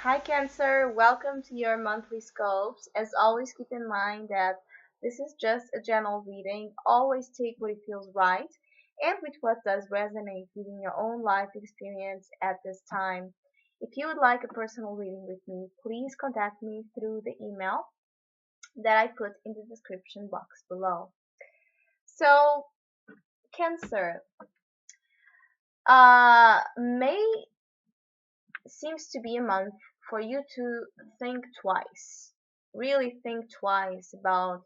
Hi Cancer, welcome to your monthly scopes. As always, keep in mind that this is just a general reading. Always take what it feels right and with what does resonate within your own life experience at this time. If you would like a personal reading with me, please contact me through the email that I put in the description box below. So, Cancer, May seems to be a month for you to think twice. Really think twice about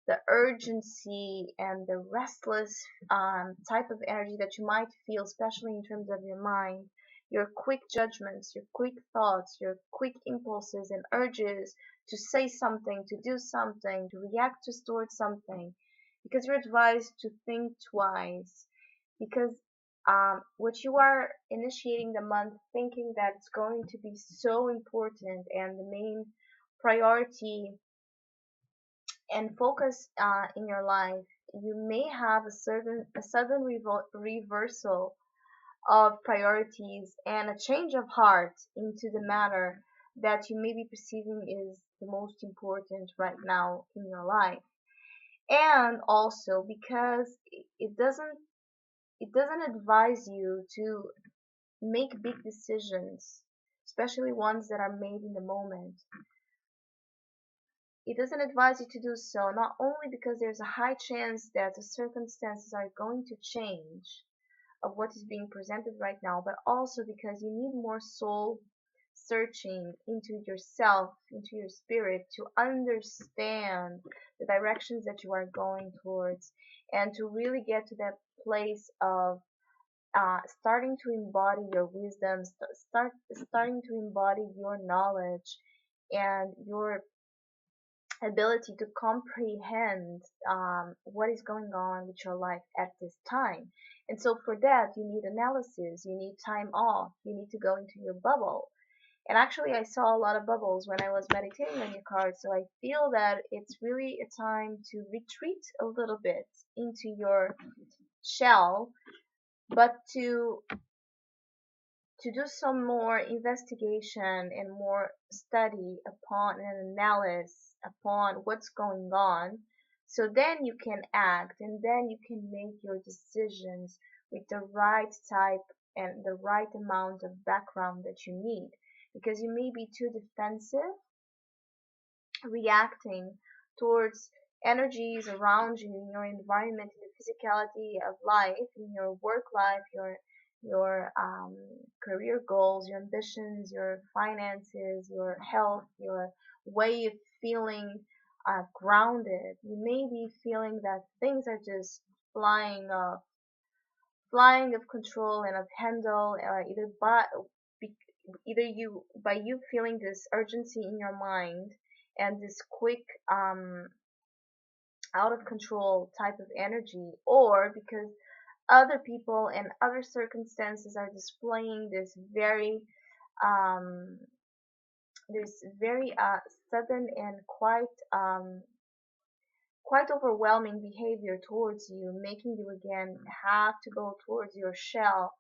the urgency and the restless type of energy that you might feel, especially in terms of your mind, your quick judgments, your quick thoughts, your quick impulses and urges to say something, to do something, to react to towards something, because you're advised to think twice. Because what you are initiating the month thinking that it's going to be so important and the main priority and focus in your life, you may have a sudden reversal of priorities and a change of heart into the matter that you may be perceiving is the most important right now in your life. And also because it doesn't advise you to make big decisions, especially ones that are made in the moment. It doesn't advise you to do so, not only because there's a high chance that the circumstances are going to change of what is being presented right now, but also because you need more soul searching into yourself, into your spirit, to understand the directions that you are going towards, and to really get to that place of starting to embody your wisdom, starting to embody your knowledge and your ability to comprehend what is going on with your life at this time. And so for that, you need analysis, you need time off, you need to go into your bubble. And actually, I saw a lot of bubbles when I was meditating on your card, so I feel that it's really a time to retreat a little bit into your shell, but to do some more investigation and more study upon an analysis upon what's going on, so then you can act and then you can make your decisions with the right type and the right amount of background that you need, because you may be too defensive, reacting towards energies around you in your environment, in the physicality of life, in your work life, your career goals, your ambitions, your finances, your health, your way of feeling grounded. You may be feeling that things are just flying of control and of handle, be- either you by you feeling this urgency in your mind and this quick out of control type of energy, or because other people and other circumstances are displaying um, this very sudden and quite overwhelming behavior towards you, making you again have to go towards your shell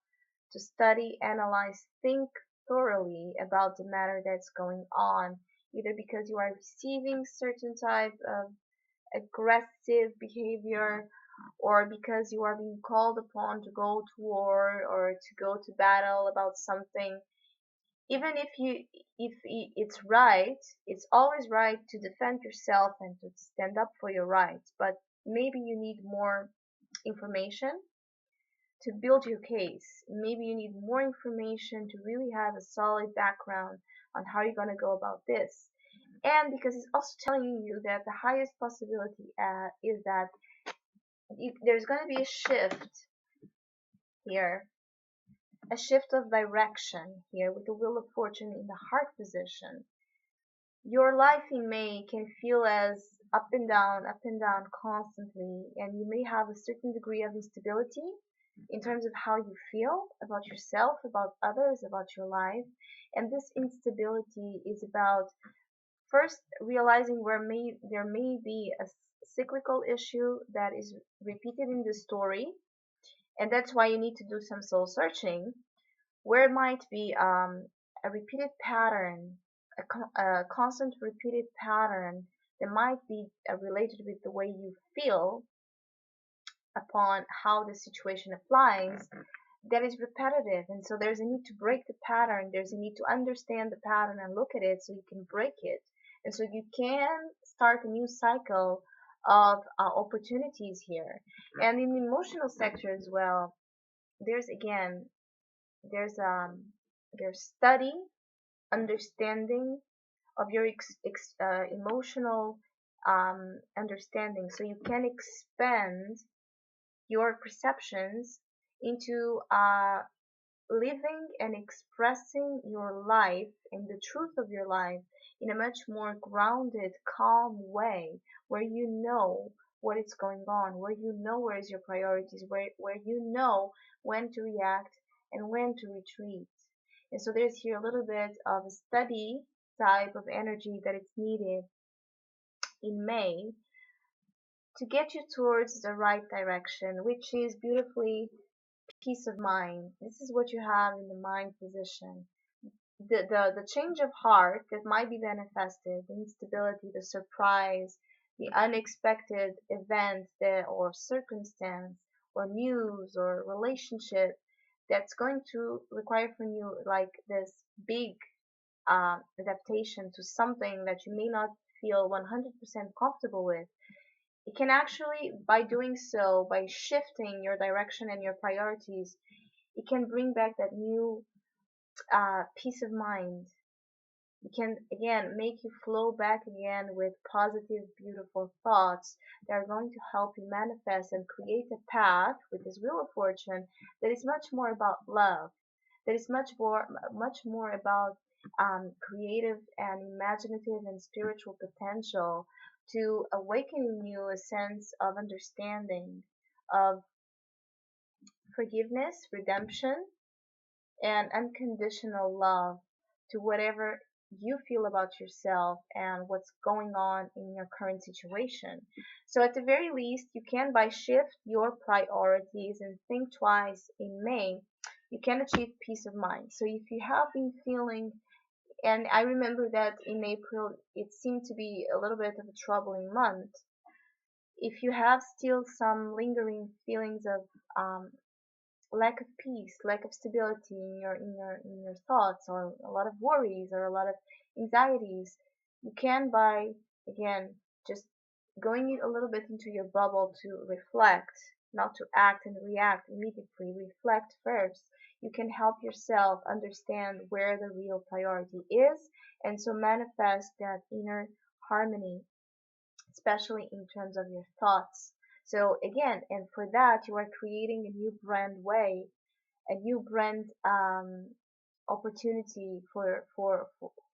to study, analyze, think thoroughly about the matter that's going on, either because you are receiving certain type of aggressive behavior, or because you are being called upon to go to war or to go to battle about something. Even if it's right, it's always right to defend yourself and to stand up for your rights, but maybe you need more information to build your case. Maybe you need more information to really have a solid background on how you're going to go about this. And because it's also telling you that the highest possibility is that there's going to be a shift here, a shift of direction here with the Wheel of Fortune in the heart position. Your life in May can feel as up and down constantly, and you may have a certain degree of instability in terms of how you feel about yourself, about others, about your life. And this instability is about first realizing where there may be a cyclical issue that is repeated in the story, and that's why you need to do some soul searching, where might be a repeated pattern, a constant repeated pattern that might be related with the way you feel upon how the situation applies, that is repetitive. And so there's a need to break the pattern. There's a need to understand the pattern and look at it so you can break it. And so you can start a new cycle of opportunities here. And in the emotional sector as well, there's again, there's study, understanding of your emotional understanding, so you can expand your perceptions into living and expressing your life and the truth of your life in a much more grounded, calm way, where you know what is going on, where you know where is your priorities, where you know when to react and when to retreat. And so there's here a little bit of a study type of energy that is needed in May to get you towards the right direction, which is beautifully peace of mind. This is what you have in the mind position. The change of heart that might be manifested, the instability, the surprise, the unexpected event that, or circumstance, or news, or relationship that's going to require from you like this big adaptation to something that you may not feel 100% comfortable with. It can actually, by doing so, by shifting your direction and your priorities, it can bring back that new peace of mind. It can again make you flow back again with positive, beautiful thoughts that are going to help you manifest and create a path with this wheel of fortune that is much more about love, that is much more about creative and imaginative and spiritual potential to awaken in you a sense of understanding, of forgiveness, redemption, and unconditional love to whatever you feel about yourself and what's going on in your current situation. So at the very least, you can, by shift your priorities and think twice in May, you can achieve peace of mind. So if you have been feeling, and I remember that in April it seemed to be a little bit of a troubling month, if you have still some lingering feelings of lack of peace, lack of stability in your thoughts, or a lot of worries or a lot of anxieties, you can, by again just going a little bit into your bubble to reflect, not to act and react immediately, reflect first. You can help yourself understand where the real priority is, and so manifest that inner harmony, especially in terms of your thoughts. So again, and for that, you are creating a new brand way, a new brand opportunity for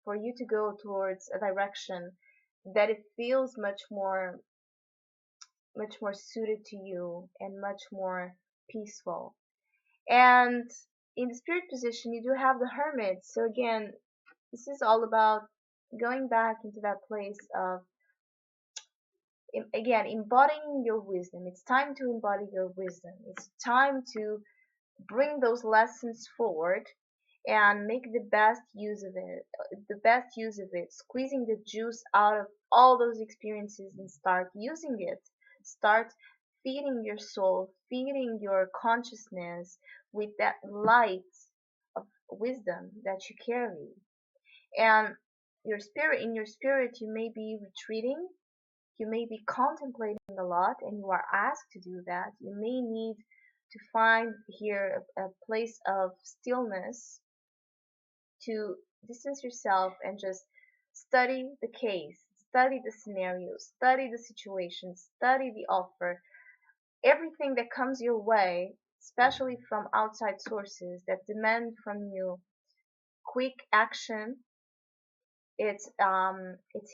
you to go towards a direction that it feels much more suited to you and much more peaceful. And in the spirit position, you do have the hermit. So again, this is all about going back into that place of again embodying your wisdom. It's time to embody your wisdom. It's time to bring those lessons forward and make the best use of it, squeezing the juice out of all those experiences and start using it. Start feeding your soul, feeding your consciousness with that light of wisdom that you carry. And in your spirit, you may be retreating, you may be contemplating a lot, and you are asked to do that. You may need to find here a place of stillness to distance yourself and just study the case, study the scenario, study the situation, study the offer, everything that comes your way, especially from outside sources that demand from you quick action. It's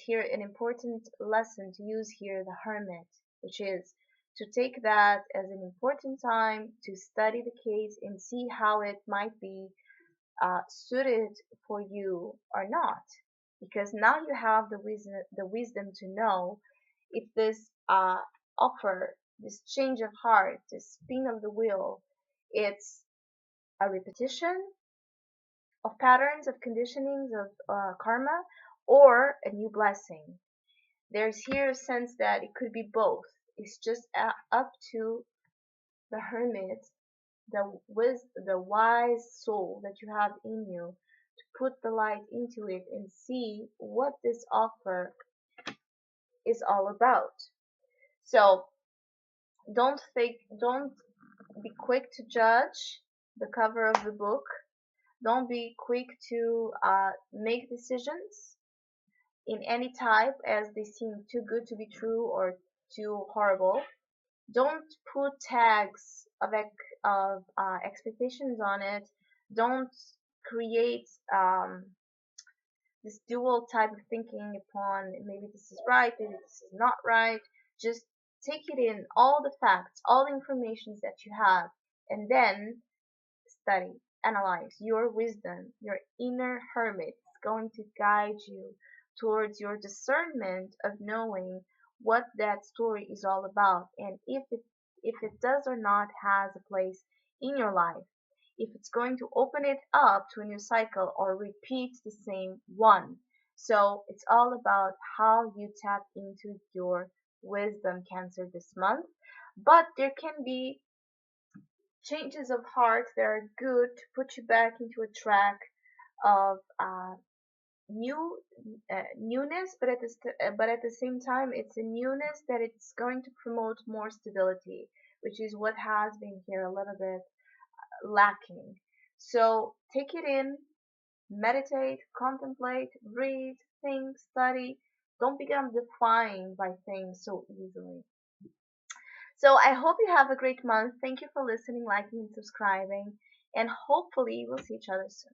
here an important lesson to use here the hermit, which is to take that as an important time to study the case and see how it might be suited for you or not, because now you have the wisdom to know if this offer, this change of heart, this spin of the wheel, it's a repetition, of patterns, of conditionings, of karma, or a new blessing. There's here a sense that it could be both. It's just up to the hermit, the wise soul that you have in you, to put the light into it and see what this offer is all about. So don't be quick to judge the cover of the book. Don't be quick to make decisions in any type as they seem too good to be true or too horrible. Don't put tags of expectations on it. Don't create this dual type of thinking upon maybe this is right, maybe this is not right. Just take it in, all the facts, all the informations that you have, and then study, analyze. Your wisdom, your inner hermit is going to guide you towards your discernment of knowing what that story is all about, and if it does or not has a place in your life, if it's going to open it up to a new cycle or repeat the same one. So it's all about how you tap into your wisdom, Cancer, this month. But there can be changes of heart that are good to put you back into a track of new newness, but but at the same time, it's a newness that it's going to promote more stability, which is what has been here a little bit lacking. So take it in, meditate, contemplate, read, think, study. Don't become defined by things so easily. So I hope you have a great month. Thank you for listening, liking, and subscribing. And hopefully we'll see each other soon.